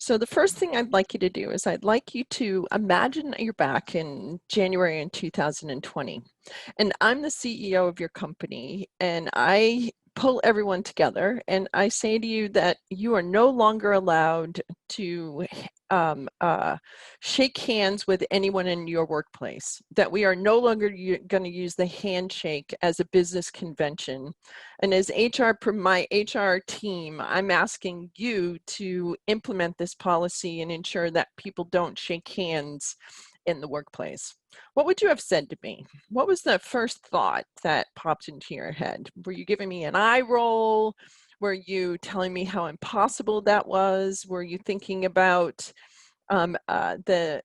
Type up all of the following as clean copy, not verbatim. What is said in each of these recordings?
So the first thing I'd like you to do is I'd like you to imagine that you're back in January in 2020, and I'm the CEO of your company, and I pull everyone together and I say to you that you are no longer allowed to um, uh, shake hands with anyone in your workplace, that we are no longer going to use the handshake as a business convention. And as my HR team, I'm asking you to implement this policy and ensure that people don't shake hands in the workplace. What would you have said to me? What was the first thought that popped into your head? Were you giving me an eye roll? Were you telling me how impossible that was? Were you thinking about the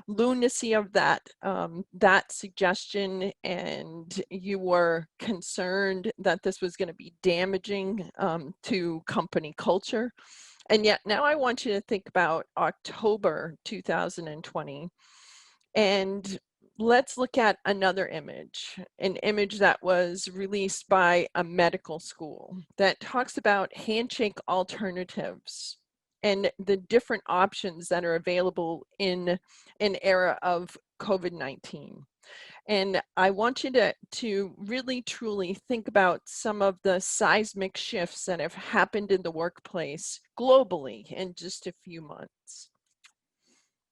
lunacy of that suggestion, and you were concerned that this was going to be damaging to company culture? And yet now I want you to think about October 2020, and let's look at another image, an image that was released by a medical school that talks about handshake alternatives and the different options that are available in an era of COVID-19. And I want you to really truly think about some of the seismic shifts that have happened in the workplace globally in just a few months.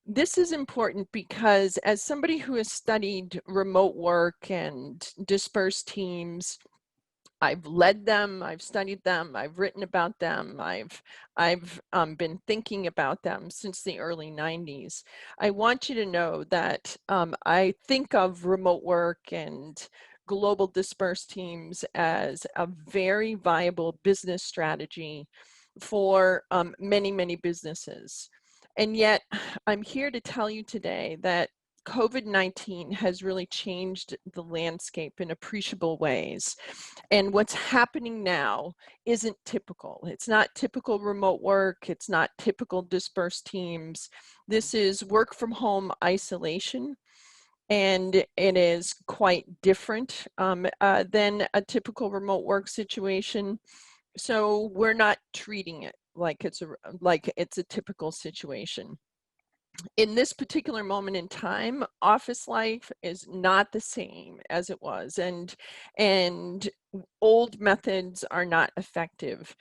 This is important because as somebody who has studied remote work and dispersed teams, I've led them, I've studied them, I've written about them, I've been thinking about them since the early 90s. I want you to know that I think of remote work and global dispersed teams as a very viable business strategy for many, many businesses. And yet I'm here to tell you today that COVID-19 has really changed the landscape in appreciable ways. And what's happening now isn't typical. It's not typical remote work. It's not typical dispersed teams. This is work from home isolation. And it is quite different than a typical remote work situation. So we're not treating it like it's a typical situation. In this particular moment in time, office life is not the same as it was, and old methods are not effective.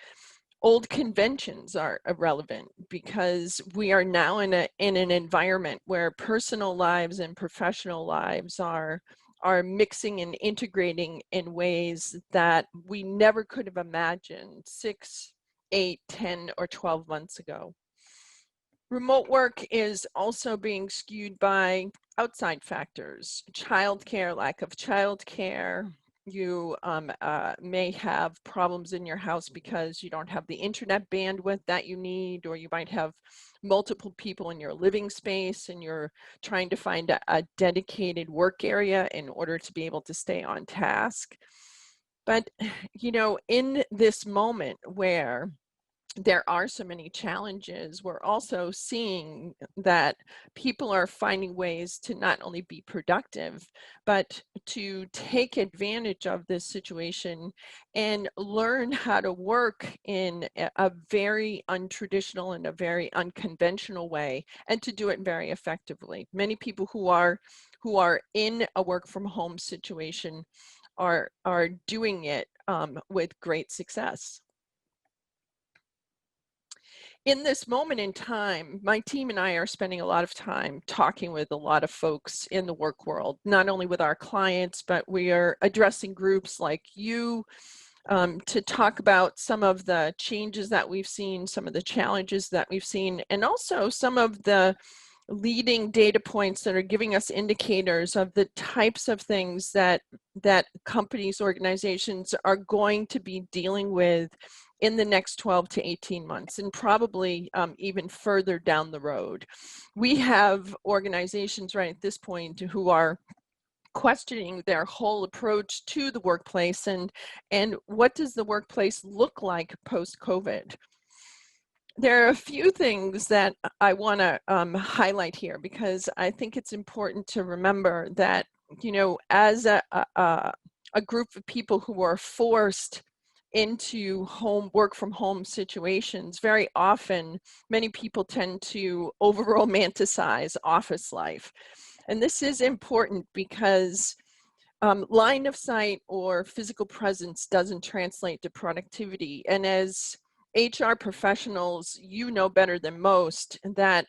Old conventions are irrelevant because we are now in an environment where personal lives and professional lives are mixing and integrating in ways that we never could have imagined 6, 8, 10, or 12 months ago. Remote work is also being skewed by outside factors, childcare, lack of childcare. You may have problems in your house because you don't have the internet bandwidth that you need, or you might have multiple people in your living space and you're trying to find a dedicated work area in order to be able to stay on task. But, you know, in this moment where there are so many challenges, we're also seeing that people are finding ways to not only be productive, but to take advantage of this situation and learn how to work in a very untraditional and a very unconventional way, and to do it very effectively. Many people who are in a work from home situation are doing it with great success. In this moment in time, my team and I are spending a lot of time talking with a lot of folks in the work world, not only with our clients, but we are addressing groups like you to talk about some of the changes that we've seen, some of the challenges that we've seen, and also some of the leading data points that are giving us indicators of the types of things that companies, organizations are going to be dealing with in the next 12 to 18 months, and probably even further down the road. We have organizations right at this point who are questioning their whole approach to the workplace, and what does the workplace look like post-COVID? There are a few things that I want to highlight here, because I think it's important to remember that, you know, as a group of people who are forced into work from home situations, very often many people tend to over romanticize office life. And this is important because line of sight or physical presence doesn't translate to productivity. And as HR professionals, you know better than most that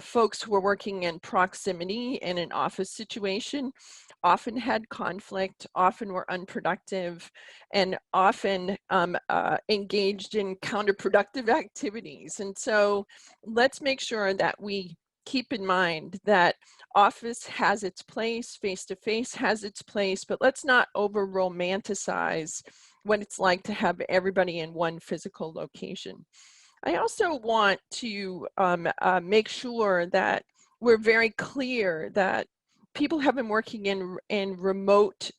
folks who are working in proximity in an office situation often had conflict, often were unproductive, and often engaged in counterproductive activities. And so let's make sure that we keep in mind that office has its place, face-to-face has its place, but let's not over romanticize what it's like to have everybody in one physical location. I also want to make sure that we're very clear that people have been working in remote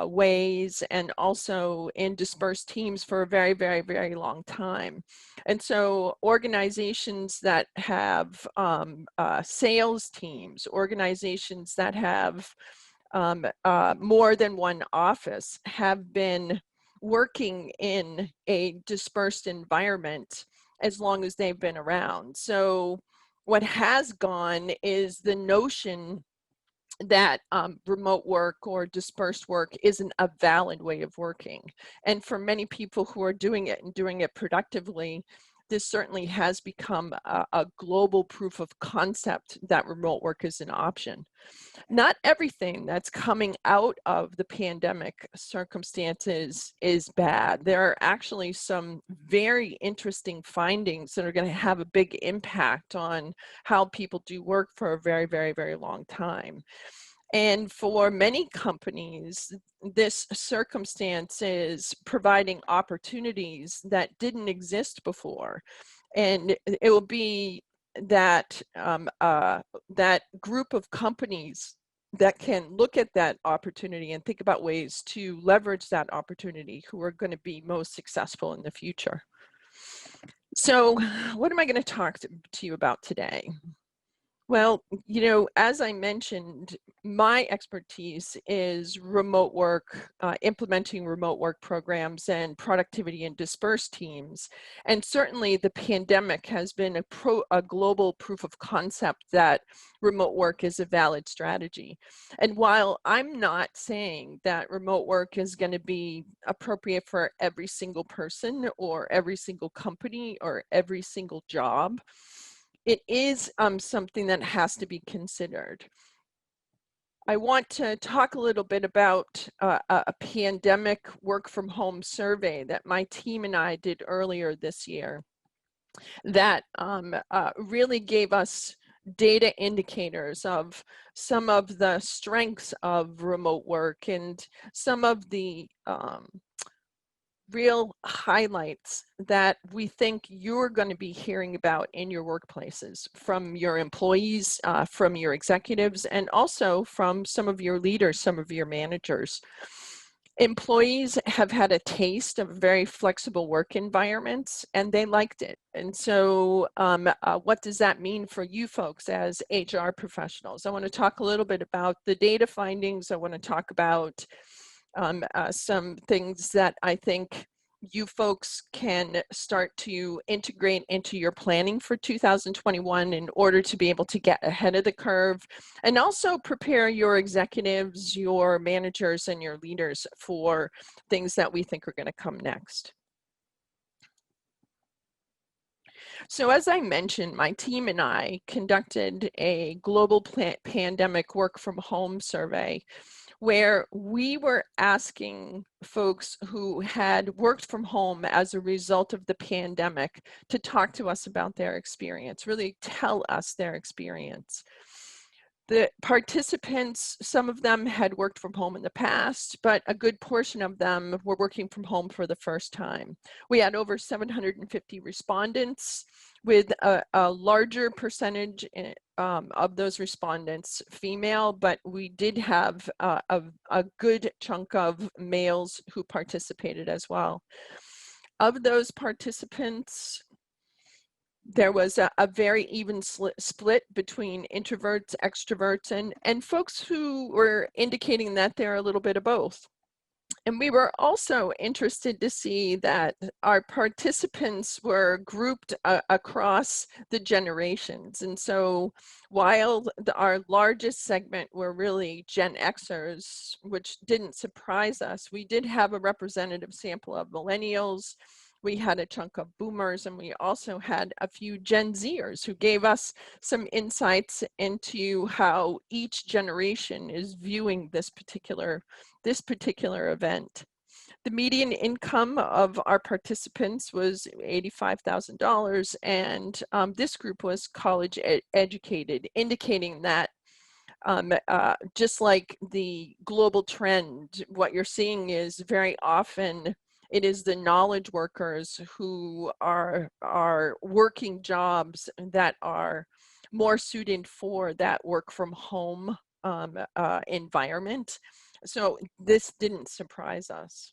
ways and also in dispersed teams for a very, very, very long time. And so organizations that have sales teams, organizations that have more than one office have been working in a dispersed environment as long as they've been around. So what has gone is the notion that remote work or dispersed work isn't a valid way of working. And for many people who are doing it and doing it productively, this certainly has become a global proof of concept that remote work is an option. Not everything that's coming out of the pandemic circumstances is bad. There are actually some very interesting findings that are going to have a big impact on how people do work for a very, very, very long time. And for many companies, this circumstance is providing opportunities that didn't exist before. And it will be that that group of companies that can look at that opportunity and think about ways to leverage that opportunity who are going to be most successful in the future. So what am I going to talk to you about today? Well, you know, as I mentioned, my expertise is remote work, implementing remote work programs and productivity in dispersed teams. And certainly the pandemic has been a global proof of concept that remote work is a valid strategy. And while I'm not saying that remote work is going to be appropriate for every single person or every single company or every single job, it is something that has to be considered. I want to talk a little bit about a pandemic work from home survey that my team and I did earlier this year that really gave us data indicators of some of the strengths of remote work and some of the real highlights that we think you're going to be hearing about in your workplaces from your employees, from your executives, and also from some of your leaders, some of your managers. Employees have had a taste of very flexible work environments and they liked it. And so what does that mean for you folks as HR professionals? I want to talk a little bit about the data findings. I want to talk about some things that I think you folks can start to integrate into your planning for 2021 in order to be able to get ahead of the curve and also prepare your executives, your managers, and your leaders for things that we think are going to come next. So as I mentioned, my team and I conducted a global pandemic work from home survey where we were asking folks who had worked from home as a result of the pandemic to talk to us about their experience, really tell us their experience. The participants, some of them had worked from home in the past, but a good portion of them were working from home for the first time. We had over 750 respondents with a larger percentage of those respondents female, but we did have a good chunk of males who participated as well. Of those participants, there was a very even split between introverts, extroverts, and folks who were indicating that they're a little bit of both. And we were also interested to see that our participants were grouped across the generations. And so while our largest segment were really Gen Xers, which didn't surprise us, we did have a representative sample of millennials. We had a chunk of boomers, and we also had a few Gen Zers who gave us some insights into how each generation is viewing this particular event. The median income of our participants was $85,000, and this group was college educated, indicating that just like the global trend, what you're seeing is very often it is the knowledge workers who are working jobs that are more suited for that work from home environment. So this didn't surprise us.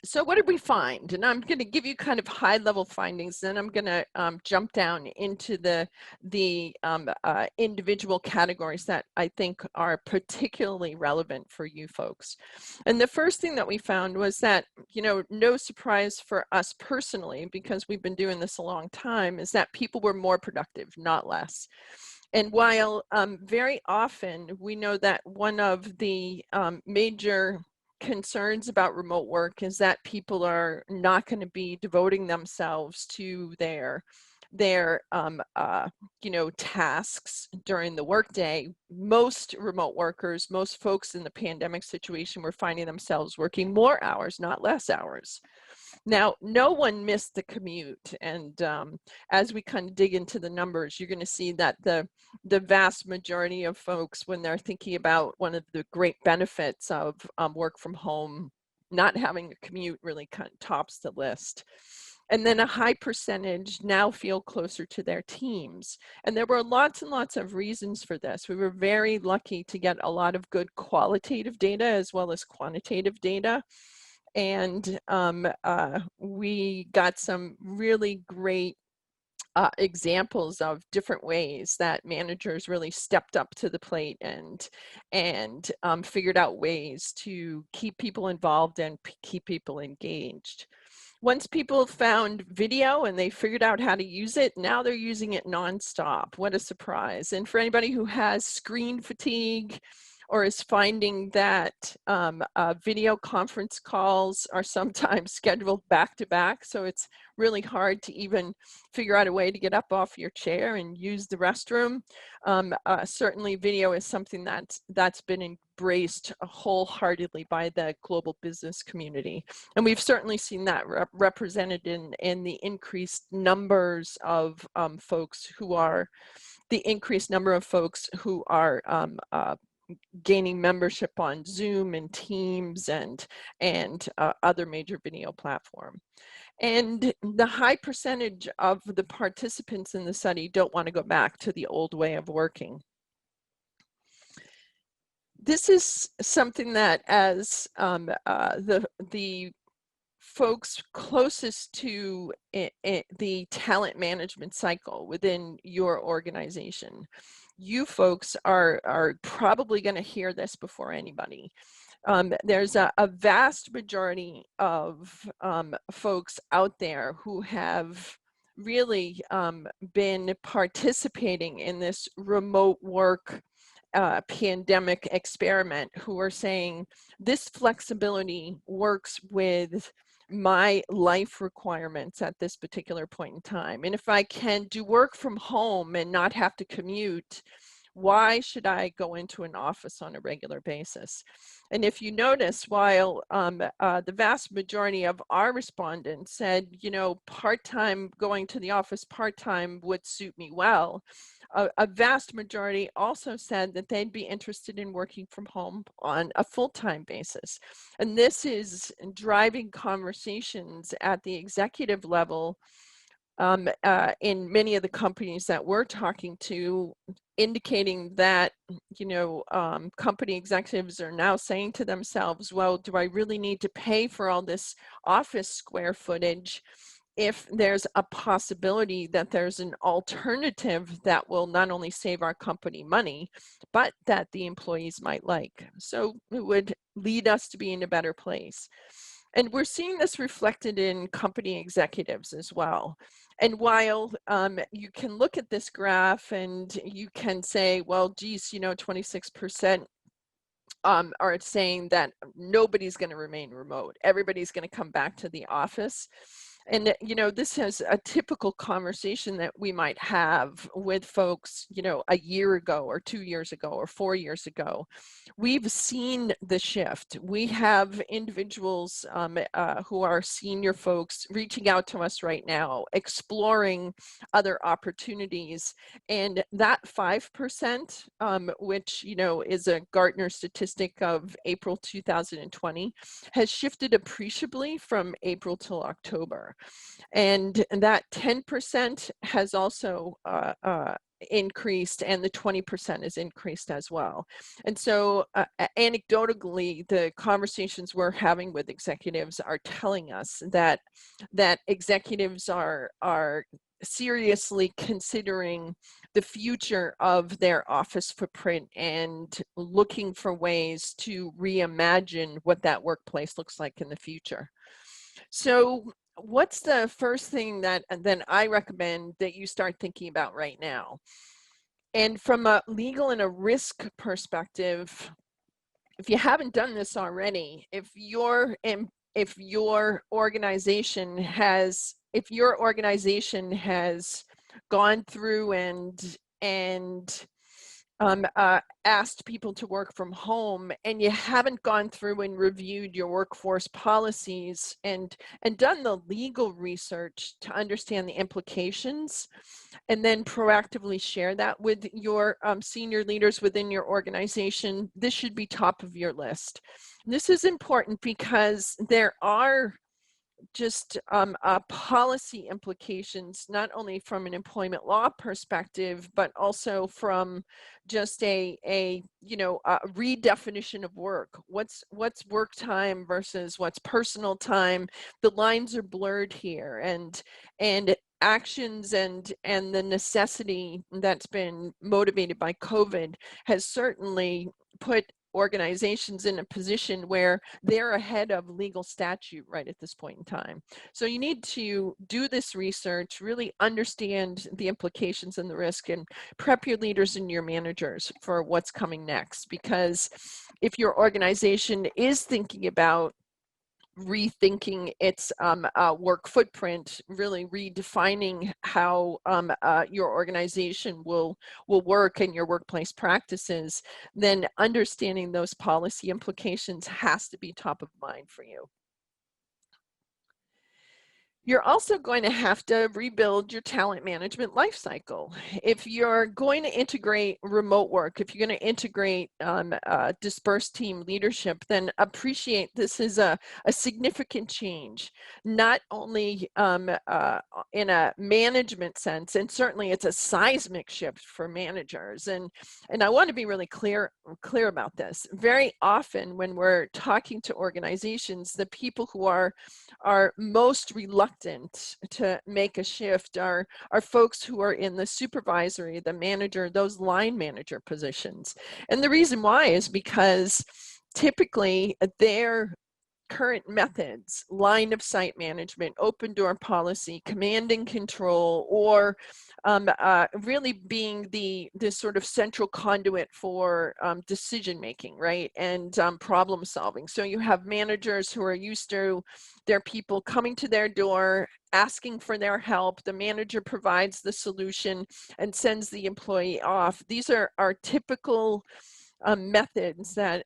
So what did we find? And I'm going to give you kind of high-level findings, then I'm going to jump down into the individual categories that I think are particularly relevant for you folks. And the first thing that we found was that, you know, no surprise for us personally, because we've been doing this a long time, is that people were more productive, not less. And while very often we know that one of the major concerns about remote work is that people are not going to be devoting themselves to their you know, tasks during the workday, most remote workers, most folks in the pandemic situation were finding themselves working more hours, not less hours. Now, no one missed the commute, and as we kind of dig into the numbers, you're going to see that the vast majority of folks, when they're thinking about one of the great benefits of work from home, not having a commute really kind of tops the list. And then a high percentage now feel closer to their teams. And there were lots and lots of reasons for this. We were very lucky to get a lot of good qualitative data as well as quantitative data. And we got some really great examples of different ways that managers really stepped up to the plate and figured out ways to keep people involved and keep people engaged. Once people found video and they figured out how to use it, now they're using it nonstop. What a surprise. And for anybody who has screen fatigue or is finding that video conference calls are sometimes scheduled back to back, so it's really hard to even figure out a way to get up off your chair and use the restroom. Certainly video is something that's been embraced wholeheartedly by the global business community. And we've certainly seen that represented in the increased numbers of folks who are, the increased number of folks who are gaining membership on Zoom and Teams and other major video platform. And the high percentage of the participants in the study don't want to go back to the old way of working. This is something that, as the folks closest to the talent management cycle within your organization, you folks are probably going to hear this before anybody. There's a vast majority of folks out there who have really been participating in this remote work pandemic experiment, who are saying this flexibility works with my life requirements at this particular point in time. And if I can do work from home and not have to commute, why should I go into an office on a regular basis? And if you notice, while the vast majority of our respondents said, you know, part-time, going to the office part-time would suit me well, a vast majority also said that they'd be interested in working from home on a full-time basis. And this is driving conversations at the executive level in many of the companies that we're talking to, indicating that, you know, company executives are now saying to themselves, well, do I really need to pay for all this office square footage if there's a possibility that there's an alternative that will not only save our company money, but that the employees might like. So it would lead us to be in a better place. And we're seeing this reflected in company executives as well. And while you can look at this graph and you can say, well, geez, 26% are saying that nobody's going to remain remote. Everybody's going to come back to the office. And, this is a typical conversation that we might have with folks, a year ago or 2 years ago or 4 years ago. We've seen the shift. We have individuals who are senior folks reaching out to us right now, exploring other opportunities. And that 5%, which, is a Gartner statistic of April 2020, has shifted appreciably from April till October. And that 10% has also increased, and the 20% is increased as well. And so anecdotally, the conversations we're having with executives are telling us that executives are seriously considering the future of their office footprint and looking for ways to reimagine what that workplace looks like in the future. So what's the first thing that then I recommend that you start thinking about right now? And from a legal and a risk perspective, if you haven't done this already, if your organization has gone through and asked people to work from home, and you haven't gone through and reviewed your workforce policies and done the legal research to understand the implications, and then proactively share that with your senior leaders within your organization, this should be top of your list. This is important because there are just policy implications, not only from an employment law perspective, but also from just a redefinition of work. What's work time versus what's personal time? The lines are blurred here, and actions and the necessity that's been motivated by COVID has certainly put organizations in a position where they're ahead of legal statute right at this point in time. So you need to do this research, really understand the implications and the risk, and prep your leaders and your managers for what's coming next. Because if your organization is thinking about rethinking its work footprint, really redefining how your organization will work and your workplace practices, then understanding those policy implications has to be top of mind for you. You're also going to have to rebuild your talent management lifecycle. If you're going to integrate remote work, if you're going to integrate dispersed team leadership, then appreciate this is a significant change, not only in a management sense, and certainly it's a seismic shift for managers. And I want to be really clear about this. Very often when we're talking to organizations, the people who are most reluctant to make a shift are folks who are in the supervisory, the manager, those line manager positions. And the reason why is because typically their current methods, line of sight management, open door policy, command and control, or really being the sort of central conduit for decision making, right, and problem solving. So you have managers who are used to their people coming to their door, asking for their help. The manager provides the solution and sends the employee off. These are typical methods that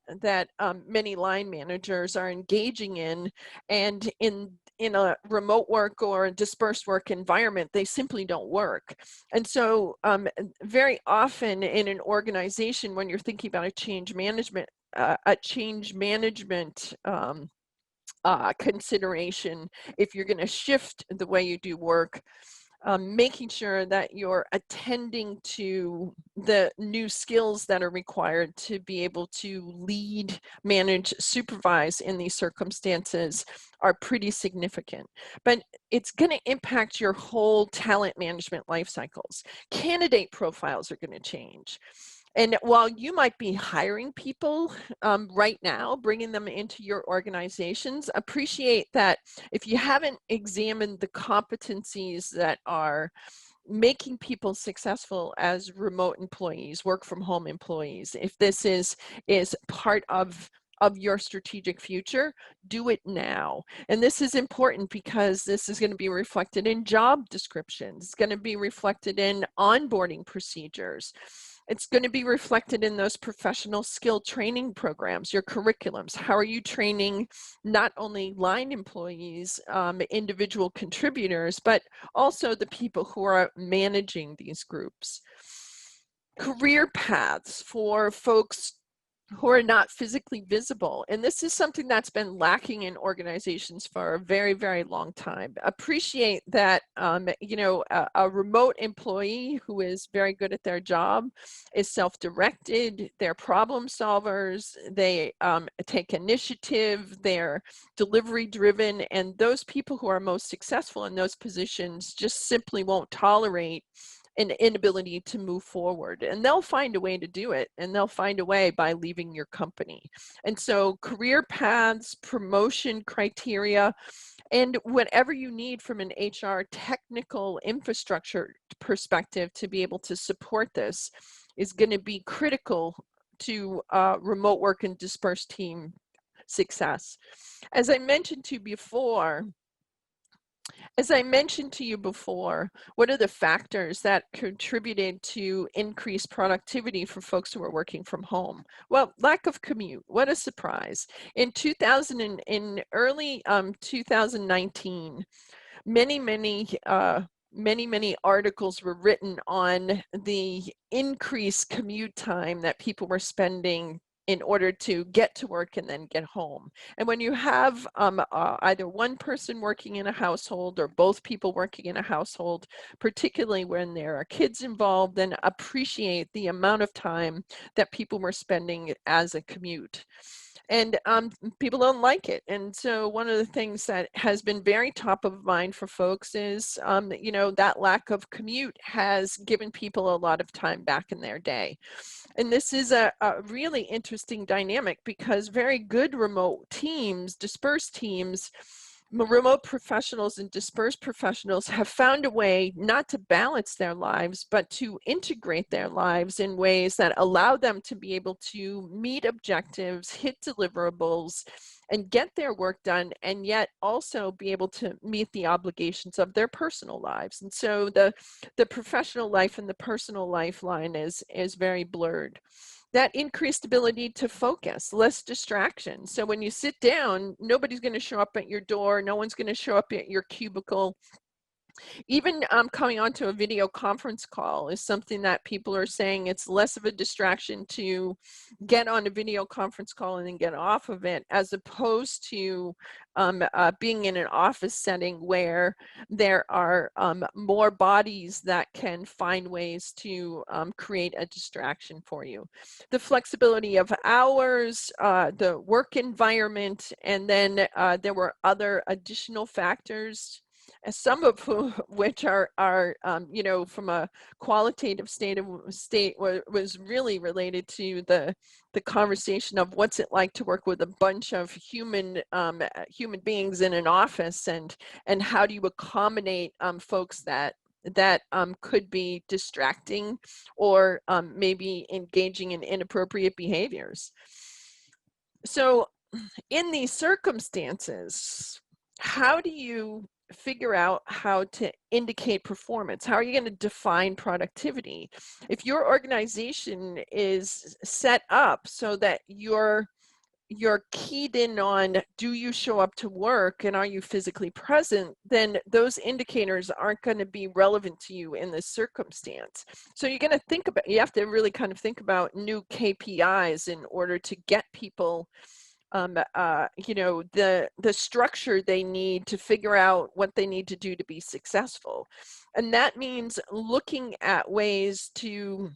many line managers are engaging in, and in a remote work or a dispersed work environment, they simply don't work. And so very often in an organization, when you're thinking about a change management consideration, if you're going to shift the way you do work, making sure that you're attending to the new skills that are required to be able to lead, manage, supervise in these circumstances are pretty significant. But it's going to impact your whole talent management life cycles. Candidate profiles are going to change. And while you might be hiring people right now, bringing them into your organizations, appreciate that if you haven't examined the competencies that are making people successful as remote employees, work from home employees, if this is part of your strategic future, do it now. And this is important because this is going to be reflected in job descriptions. It's going to be reflected in onboarding procedures. It's going to be reflected in those professional skill training programs, your curriculums. How are you training not only line employees, individual contributors, but also the people who are managing these groups? Career paths for folks who are not physically visible. And this is something that's been lacking in organizations for a very, very long time. Appreciate that, you know, a remote employee who is very good at their job is self-directed, they're problem solvers, they take initiative, they're delivery driven, and those people who are most successful in those positions just simply won't tolerate an inability to move forward, and they'll find a way to do it, and they'll find a way by leaving your company. And so career paths, promotion criteria, and whatever you need from an HR technical infrastructure perspective to be able to support this is going to be critical to remote work and dispersed team success. As I mentioned to you before, what are the factors that contributed to increased productivity for folks who are working from home? Well, lack of commute. What a surprise. In early 2019, many articles were written on the increased commute time that people were spending in order to get to work and then get home. And when you have either one person working in a household or both people working in a household, particularly when there are kids involved, then appreciate the amount of time that people were spending as a commute. And people don't like it. And so one of the things that has been very top of mind for folks is, you know, that lack of commute has given people a lot of time back in their day. And this is a really interesting dynamic because very good remote teams, dispersed teams, remote professionals and dispersed professionals have found a way not to balance their lives, but to integrate their lives in ways that allow them to be able to meet objectives, hit deliverables, and get their work done, and yet also be able to meet the obligations of their personal lives. And so the professional life and the personal life line is very blurred. That increased ability to focus, less distraction. So when you sit down, nobody's going to show up at your door. No one's going to show up at your cubicle. Even coming onto a video conference call is something that people are saying it's less of a distraction to get on a video conference call and then get off of it, as opposed to being in an office setting where there are more bodies that can find ways to create a distraction for you. The flexibility of hours, the work environment, and then there were other additional factors, some of which are you know, from a qualitative state was really related to the conversation of what's it like to work with a bunch of human beings in an office, and how do you accommodate folks that could be distracting or maybe engaging in inappropriate behaviors. So in these circumstances, how do you figure out how to indicate performance? How are you going to define productivity? If your organization is set up so that you're keyed in on, do you show up to work and are you physically present, then those indicators aren't going to be relevant to you in this circumstance. So you're going to you have to really kind of think about new KPIs in order to get people you know, the structure they need to figure out what they need to do to be successful. And that means looking at ways to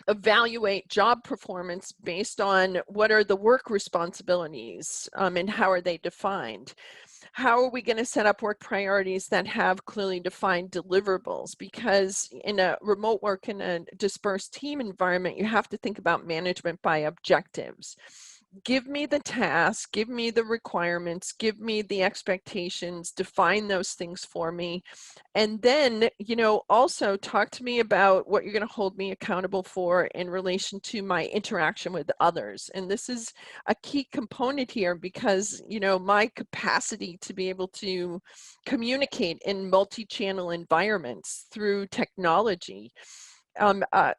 evaluate job performance based on what are the work responsibilities, and how are they defined. How are we going to set up work priorities that have clearly defined deliverables? Because in a remote work, in a dispersed team environment, you have to think about management by objectives. Give me the task, give me the requirements, give me the expectations, define those things for me. And then, you know, also talk to me about what you're going to hold me accountable for in relation to my interaction with others. And this is a key component here because, you know, my capacity to be able to communicate in multi-channel environments through technology.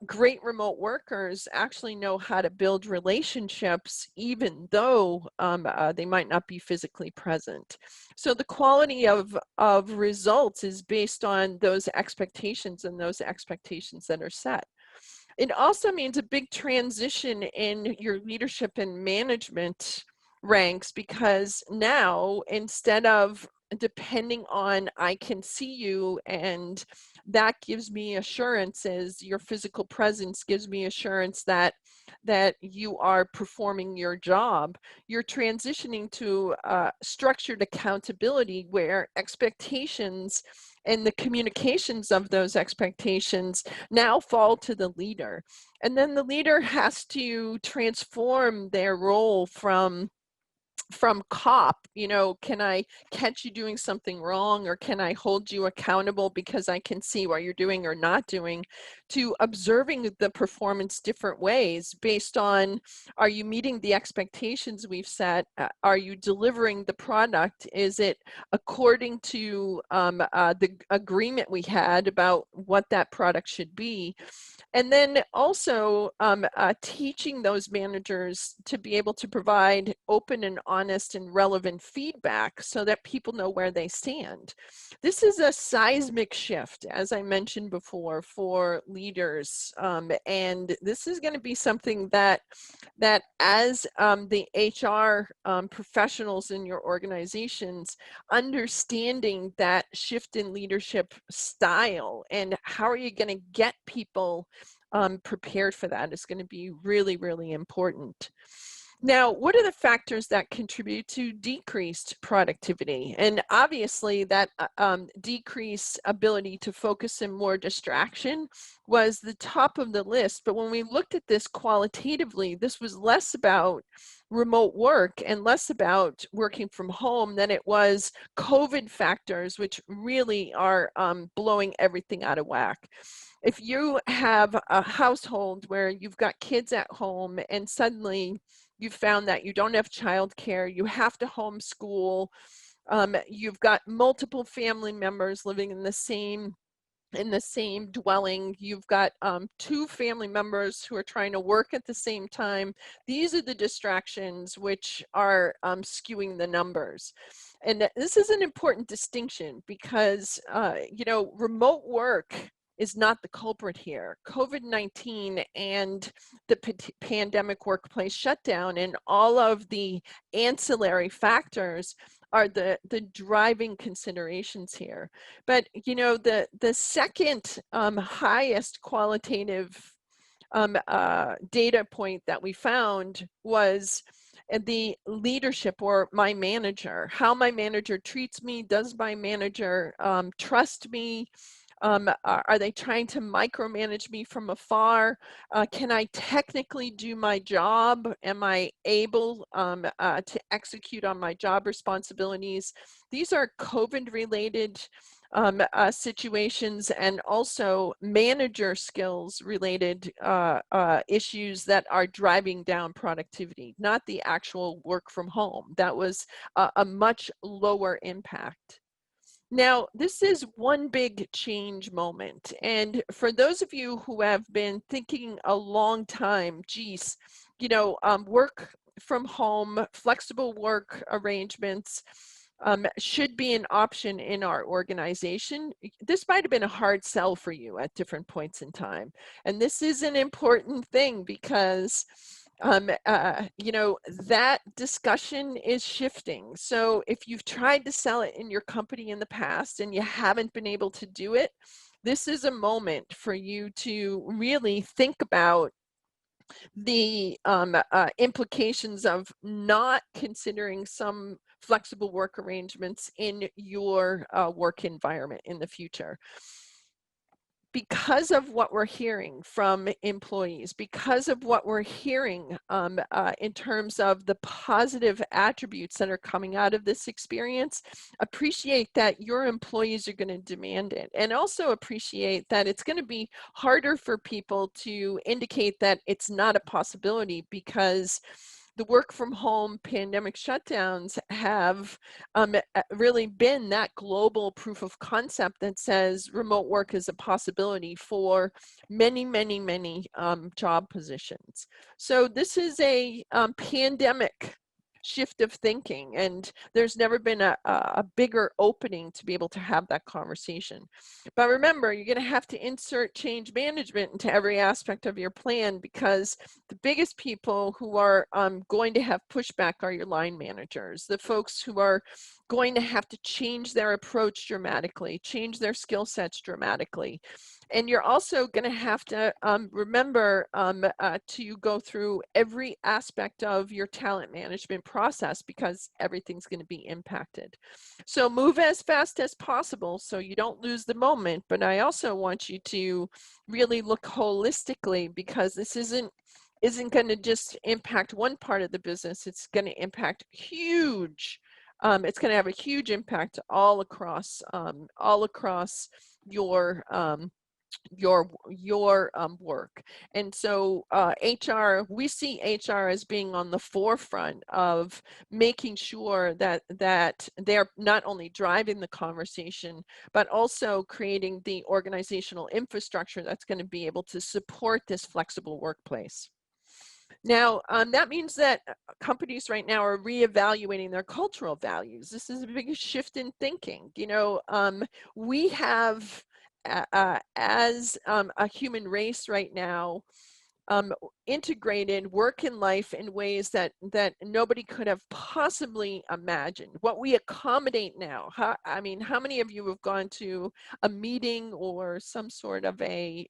Great remote workers actually know how to build relationships even though they might not be physically present. So the quality of results is based on those expectations and those expectations that are set. It also means a big transition in your leadership and management ranks, because now instead of depending on I can see you and that gives me assurances, your physical presence gives me assurance that you are performing your job, you're transitioning to structured accountability where expectations and the communications of those expectations now fall to the leader. And then the leader has to transform their role from cop, you know, can I catch you doing something wrong, or can I hold you accountable because I can see what you're doing or not doing, to observing the performance different ways based on, are you meeting the expectations we've set? Are you delivering the product? Is it according to the agreement we had about what that product should be? And then also teaching those managers to be able to provide open and honest and relevant feedback so that people know where they stand. This is a seismic shift, as I mentioned before, for leaders. And this is going to be something that as the HR professionals in your organizations, understanding that shift in leadership style and how are you going to get people prepared for that is going to be really, really important. Now, what are the factors that contribute to decreased productivity? And obviously that decreased ability to focus and more distraction was the top of the list. But when we looked at this qualitatively, this was less about remote work and less about working from home than it was COVID factors, which really are blowing everything out of whack. If you have a household where you've got kids at home and suddenly you found that you don't have childcare, you have to homeschool, you've got multiple family members living in the same dwelling, you've got two family members who are trying to work at the same time. These are the distractions which are skewing the numbers. And this is an important distinction because, you know, remote work is not the culprit here. COVID-19 and the pandemic workplace shutdown and all of the ancillary factors are the driving considerations here. But, you know, the second highest qualitative data point that we found was the leadership, or my manager, how my manager treats me. Does my manager trust me? Are they trying to micromanage me from afar? Can I technically do my job? Am I able to execute on my job responsibilities? These are COVID-related situations and also manager skills related issues that are driving down productivity, not the actual work from home. That was a much lower impact. Now, this is one big change moment. And for those of you who have been thinking a long time, geez, you know, work from home, flexible work arrangements should be an option in our organization. This might have been a hard sell for you at different points in time. And this is an important thing because You know, that discussion is shifting. So if you've tried to sell it in your company in the past and you haven't been able to do it, this is a moment for you to really think about the implications of not considering some flexible work arrangements in your work environment in the future. Because of what we're hearing from employees, because of what we're hearing in terms of the positive attributes that are coming out of this experience, appreciate that your employees are going to demand it, and also appreciate that it's going to be harder for people to indicate that it's not a possibility, because the work from home pandemic shutdowns have really been that global proof of concept that says remote work is a possibility for many, many, many job positions. So this is a pandemic shift of thinking, and there's never been a bigger opening to be able to have that conversation. But remember, you're going to have to insert change management into every aspect of your plan, because the biggest people who are going to have pushback are your line managers, the folks who are going to have to change their approach dramatically, change their skill sets dramatically. And you're also going to have to remember to go through every aspect of your talent management process, because everything's going to be impacted. So move as fast as possible so you don't lose the moment. But I also want you to really look holistically, because this isn't going to just impact one part of the business. It's going to impact huge. It's going to have a huge impact all across your work. And so HR, we see HR as being on the forefront of making sure that they're not only driving the conversation, but also creating the organizational infrastructure that's going to be able to support this flexible workplace. Now, that means that companies right now are reevaluating their cultural values. This is a big shift in thinking. You know, we have, as a human race right now, integrated work and life in ways that nobody could have possibly imagined. What we accommodate now, I mean, how many of you have gone to a meeting or some sort of a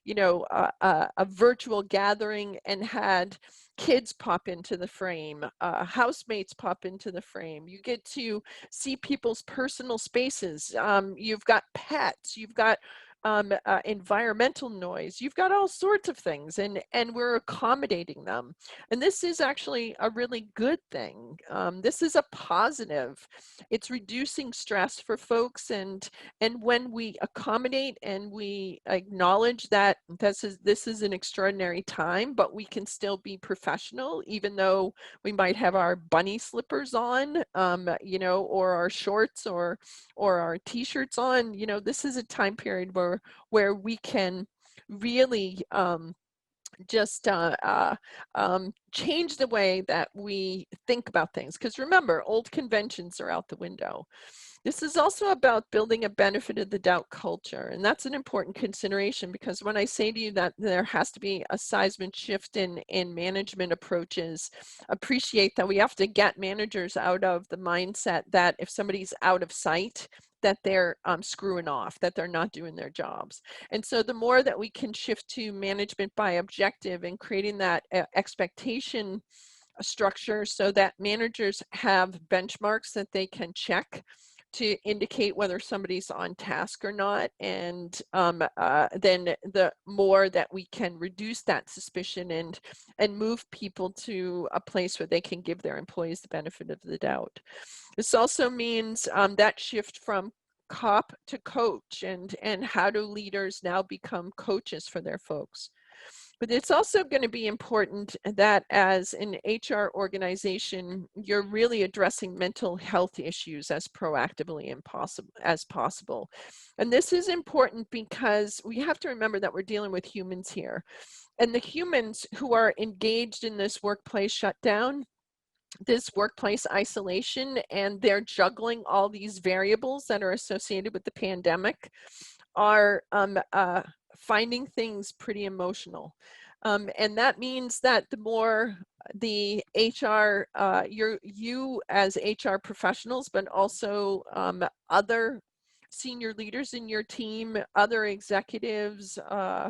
you know, a virtual gathering and had kids pop into the frame, housemates pop into the frame? You get to see people's personal spaces. You've got pets, you've got environmental noise, you've got all sorts of things, and we're accommodating them. And this is actually a really good thing. This is a positive. It's reducing stress for folks, and when we accommodate and we acknowledge that this is an extraordinary time, but we can still be professional, even though we might have our bunny slippers on, you know, or our shorts or our t-shirts on. You know, this is a time period where we can really just change the way that we think about things. Because remember, old conventions are out the window. This is also about building a benefit of the doubt culture. And that's an important consideration, because when I say to you that there has to be a seismic shift in management approaches, appreciate that we have to get managers out of the mindset that if somebody's out of sight, that they're screwing off, that they're not doing their jobs. And so the more that we can shift to management by objective and creating that expectation structure so that managers have benchmarks that they can check to indicate whether somebody's on task or not, and then the more that we can reduce that suspicion and move people to a place where they can give their employees the benefit of the doubt. This also means that shift from cop to coach, and how do leaders now become coaches for their folks. But it's also going to be important that as an HR organization, you're really addressing mental health issues as proactively as possible. And this is important because we have to remember that we're dealing with humans here. And the humans who are engaged in this workplace shutdown, this workplace isolation, and they're juggling all these variables that are associated with the pandemic, are finding things pretty emotional. And that means that the more the HR, you as HR professionals, but also other senior leaders in your team, other executives,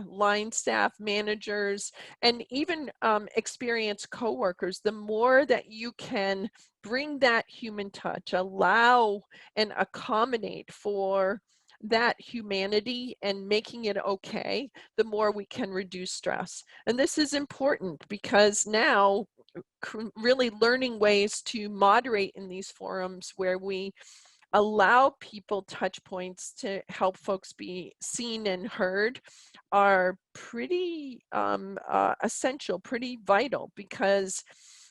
line staff, managers, and even experienced coworkers, the more that you can bring that human touch, allow and accommodate for that humanity and making it okay, the more we can reduce stress. And this is important because now really learning ways to moderate in these forums where we allow people touch points to help folks be seen and heard are pretty essential, pretty vital, because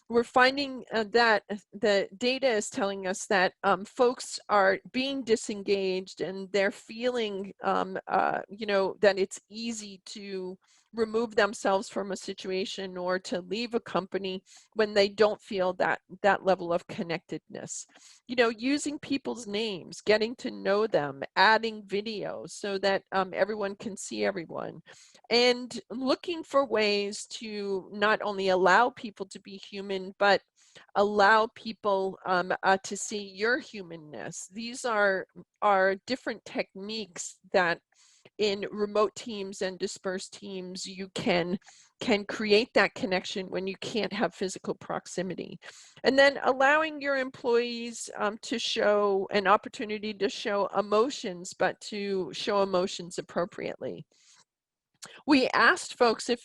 we're finding that the data is telling us that folks are being disengaged and they're feeling, you know, that it's easy to remove themselves from a situation or to leave a company when they don't feel that level of connectedness. You know, using people's names, getting to know them, adding videos so that everyone can see everyone, and looking for ways to not only allow people to be human, but allow people to see your humanness. These are different techniques that in remote teams and dispersed teams you can create that connection when you can't have physical proximity. And then allowing your employees to show an opportunity to show emotions, but to show emotions appropriately. We asked folks if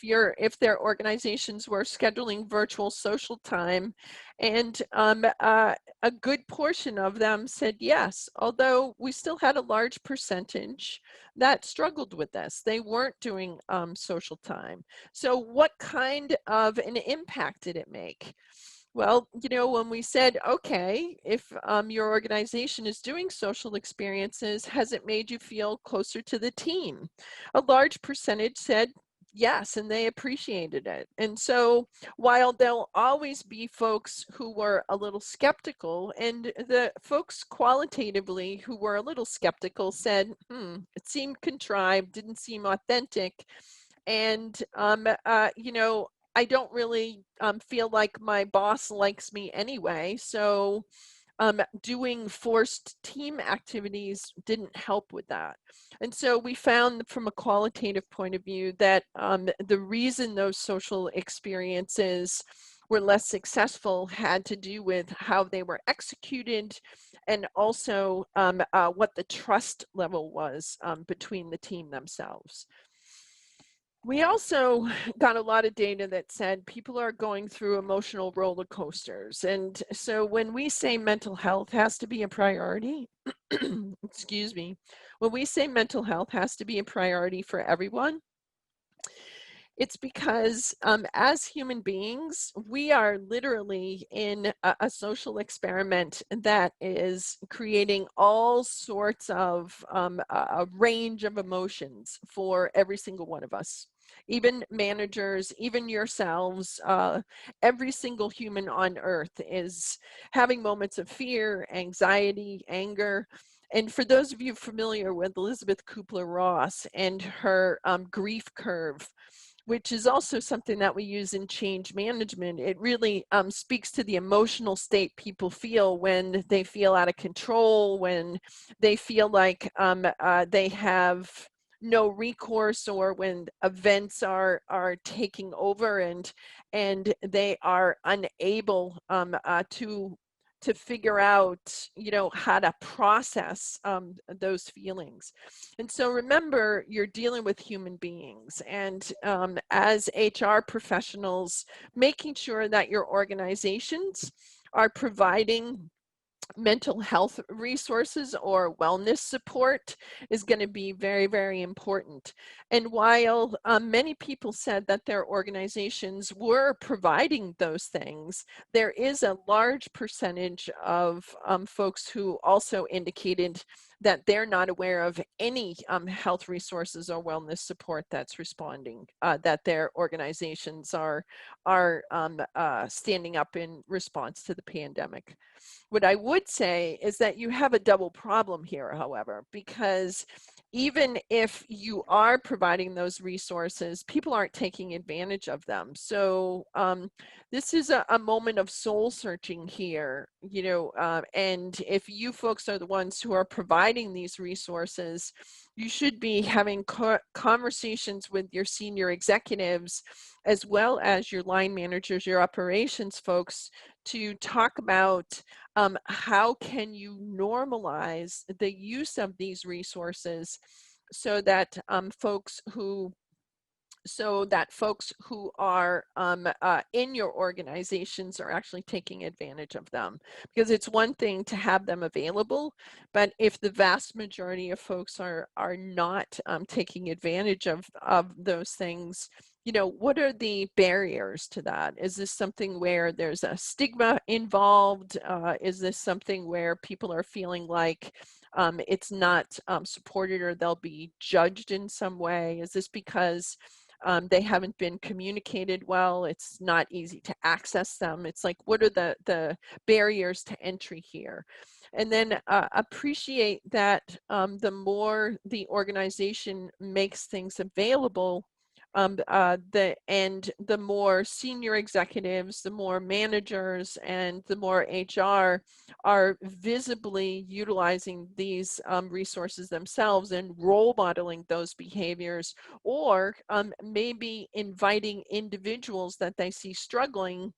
their organizations were scheduling virtual social time, and a good portion of them said yes, although we still had a large percentage that struggled with this. They weren't doing social time. So what kind of an impact did it make? Well, you know, when we said, okay, if your organization is doing social experiences, has it made you feel closer to the team? A large percentage said yes, and they appreciated it. And so while there'll always be folks who were a little skeptical, and the folks qualitatively who were a little skeptical said, it seemed contrived, didn't seem authentic. And, you know, I don't really feel like my boss likes me anyway. So doing forced team activities didn't help with that. And so we found from a qualitative point of view that the reason those social experiences were less successful had to do with how they were executed, and also what the trust level was between the team themselves. We also got a lot of data that said people are going through emotional roller coasters. And so when we say mental health has to be a priority, excuse me, when we say mental health has to be a priority for everyone, it's because as human beings, we are literally in a social experiment that is creating all sorts of a range of emotions for every single one of us. Even managers, even yourselves, every single human on earth is having moments of fear, anxiety, anger. And for those of you familiar with Elizabeth Kubler-Ross and her grief curve, which is also something that we use in change management, it really speaks to the emotional state people feel when they feel out of control, when they feel like they have no recourse, or when events are taking over and they are unable to figure out, you know, how to process those feelings. And so remember, you're dealing with human beings, and as HR professionals, making sure that your organizations are providing mental health resources or wellness support is going to be very, very important. And while many people said that their organizations were providing those things, there is a large percentage of folks who also indicated that they're not aware of any health resources or wellness support that's responding, that their organizations are standing up in response to the pandemic. What I would say is that you have a double problem here, however, because even if you are providing those resources, people aren't taking advantage of them. So this is a moment of soul searching here, you know, and if you folks are the ones who are providing these resources, you should be having conversations with your senior executives, as well as your line managers, your operations folks, to talk about how can you normalize the use of these resources so that folks who are in your organizations are actually taking advantage of them. Because it's one thing to have them available, but if the vast majority of folks are not taking advantage of those things, you know, what are the barriers to that? Is this something where there's a stigma involved? Is this something where people are feeling like it's not supported, or they'll be judged in some way? Is this because they haven't been communicated well? It's not easy to access them. It's like, what are the barriers to entry here? And then appreciate that the more the organization makes things available, the more senior executives, the more managers, and the more HR are visibly utilizing these resources themselves and role modeling those behaviors, or maybe inviting individuals that they see struggling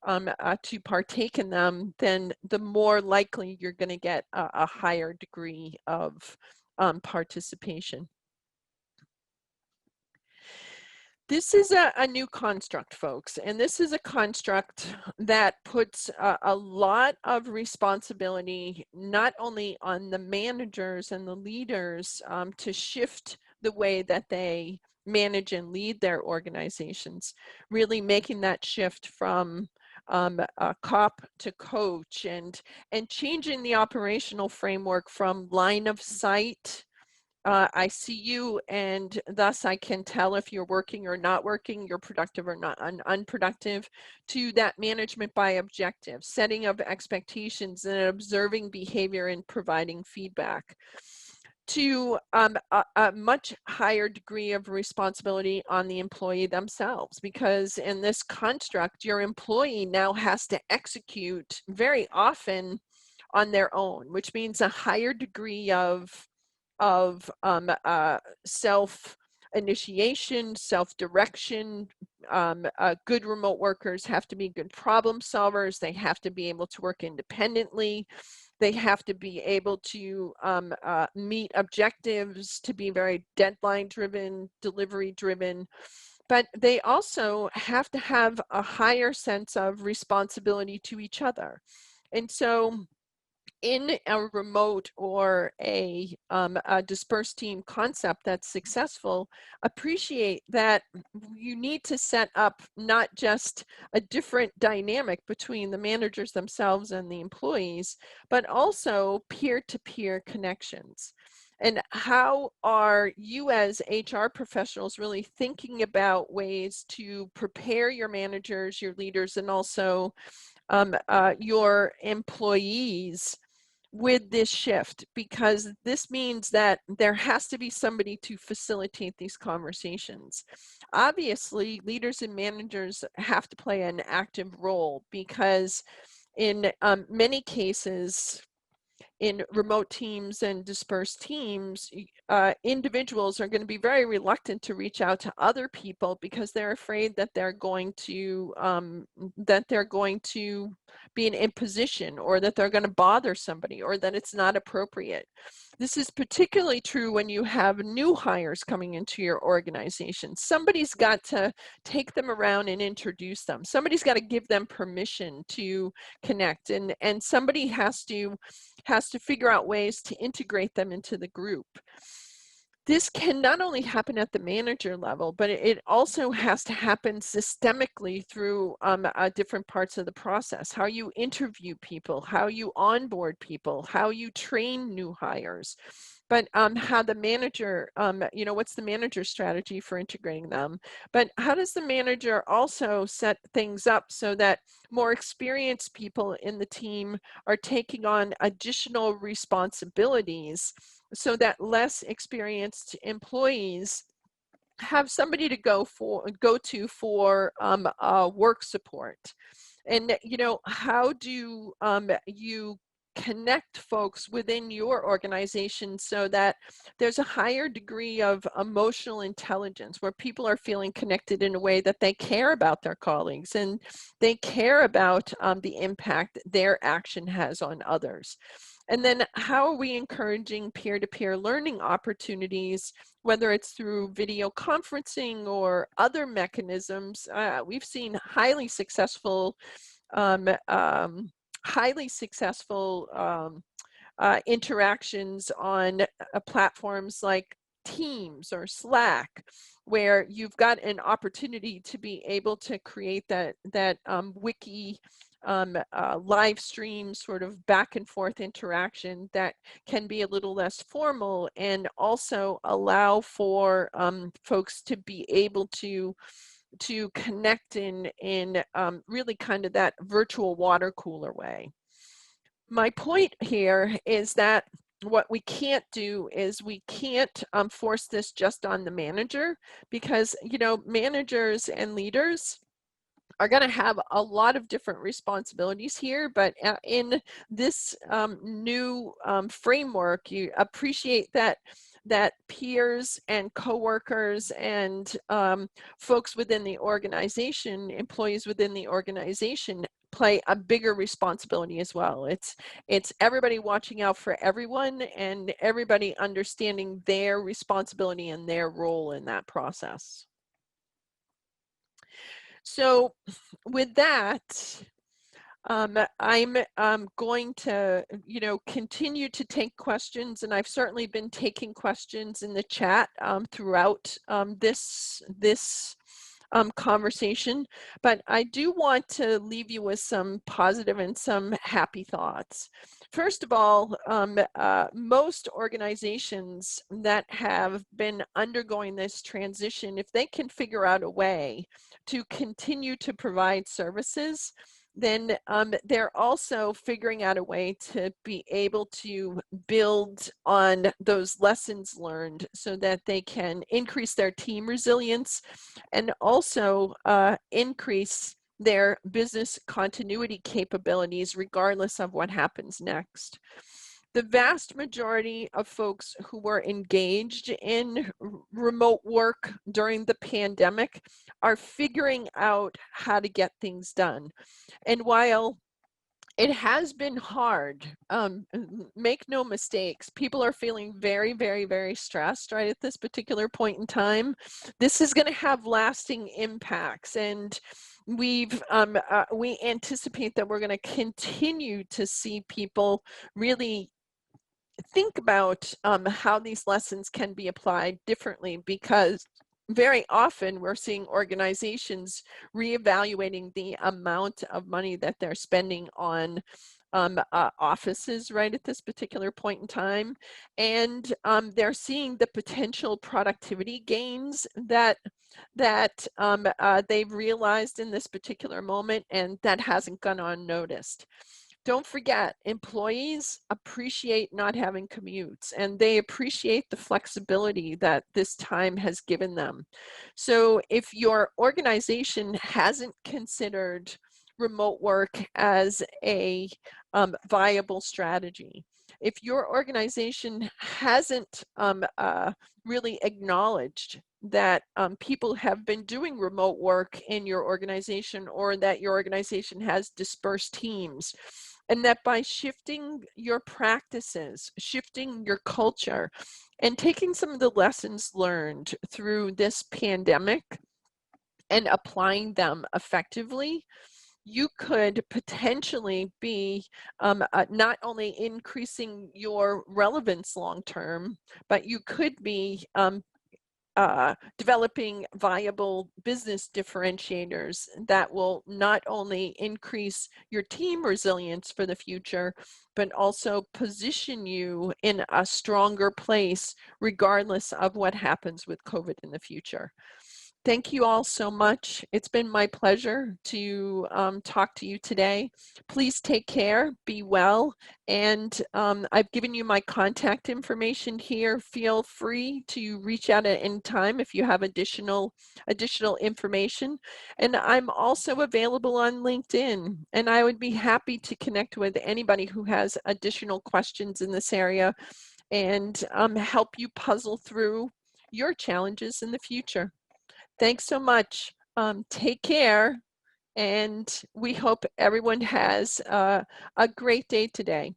to partake in them, then the more likely you're going to get a higher degree of participation. This is a new construct, folks, and this is a construct that puts a lot of responsibility not only on the managers and the leaders to shift the way that they manage and lead their organizations, really making that shift from cop to coach, and changing the operational framework from line of sight, I see you, and thus I can tell if you're working or not working, you're productive or not unproductive, to that management by objective, setting of expectations and observing behavior and providing feedback, to a much higher degree of responsibility on the employee themselves, because in this construct, your employee now has to execute very often on their own, which means a higher degree of self-initiation, self-direction. Good remote workers have to be good problem solvers. They have to be able to work independently. They have to be able to meet objectives, to be very deadline-driven, delivery-driven. But they also have to have a higher sense of responsibility to each other. And so in a remote or a dispersed team concept that's successful, appreciate that you need to set up not just a different dynamic between the managers themselves and the employees, but also peer-to-peer connections. And how are you as HR professionals really thinking about ways to prepare your managers, your leaders, and also your employees with this shift? Because this means that there has to be somebody to facilitate these conversations. Obviously, leaders and managers have to play an active role, because in many cases, in remote teams and dispersed teams, individuals are going to be very reluctant to reach out to other people because they're afraid that they're going to be an imposition, or that they're going to bother somebody, or that it's not appropriate. This is particularly true when you have new hires coming into your organization. Somebody's got to take them around and introduce them. Somebody's got to give them permission to connect, and somebody has to figure out ways to integrate them into the group. This can not only happen at the manager level, but it also has to happen systemically through different parts of the process. How you interview people, how you onboard people, how you train new hires, but how the manager, what's the manager's strategy for integrating them? But how does the manager also set things up so that more experienced people in the team are taking on additional responsibilities so that less experienced employees have somebody to go to for work support? And how do you connect folks within your organization so that there's a higher degree of emotional intelligence where people are feeling connected in a way that they care about their colleagues and they care about the impact their action has on others? And then how are we encouraging peer-to-peer learning opportunities, whether it's through video conferencing or other mechanisms? We've seen highly successful um, um, interactions on platforms like Teams or Slack, where you've got an opportunity to be able to create that wiki live stream sort of back and forth interaction that can be a little less formal and also allow for folks to be able to connect in really kind of that virtual water cooler way. My point here is that what we can't do is we can't force this just on the manager, because managers and leaders are going to have a lot of different responsibilities here, but in this new framework, you appreciate that peers and coworkers and folks within the organization, employees within the organization, play a bigger responsibility as well. It's everybody watching out for everyone and everybody understanding their responsibility and their role in that process. So with that, I'm going to, continue to take questions, and I've certainly been taking questions in the chat throughout this conversation, but I do want to leave you with some positive and some happy thoughts. First of all, most organizations that have been undergoing this transition, if they can figure out a way to continue to provide services, then they're also figuring out a way to be able to build on those lessons learned so that they can increase their team resilience and also increase their business continuity capabilities regardless of what happens next. The vast majority of folks who were engaged in remote work during the pandemic are figuring out how to get things done. And while it has been hard, make no mistakes, people are feeling very, very, very stressed right at this particular point in time. This is going to have lasting impacts, and we anticipate that we're going to continue to see people really think about how these lessons can be applied differently, because very often we're seeing organizations reevaluating the amount of money that they're spending on offices right at this particular point in time, and they're seeing the potential productivity gains that they've realized in this particular moment, and that hasn't gone unnoticed. Don't forget, employees appreciate not having commutes, and they appreciate the flexibility that this time has given them. So if your organization hasn't considered remote work as a viable strategy, if your organization hasn't really acknowledged that people have been doing remote work in your organization, or that your organization has dispersed teams, and that by shifting your practices, shifting your culture, and taking some of the lessons learned through this pandemic and applying them effectively, you could potentially be not only increasing your relevance long term, but you could be developing viable business differentiators that will not only increase your team resilience for the future, but also position you in a stronger place regardless of what happens with COVID in the future. Thank you all so much. It's been my pleasure to talk to you today. Please take care, be well, and I've given you my contact information here. Feel free to reach out at any time if you have additional information. And I'm also available on LinkedIn, and I would be happy to connect with anybody who has additional questions in this area and help you puzzle through your challenges in the future. Thanks so much. Take care, and we hope everyone has a great day today.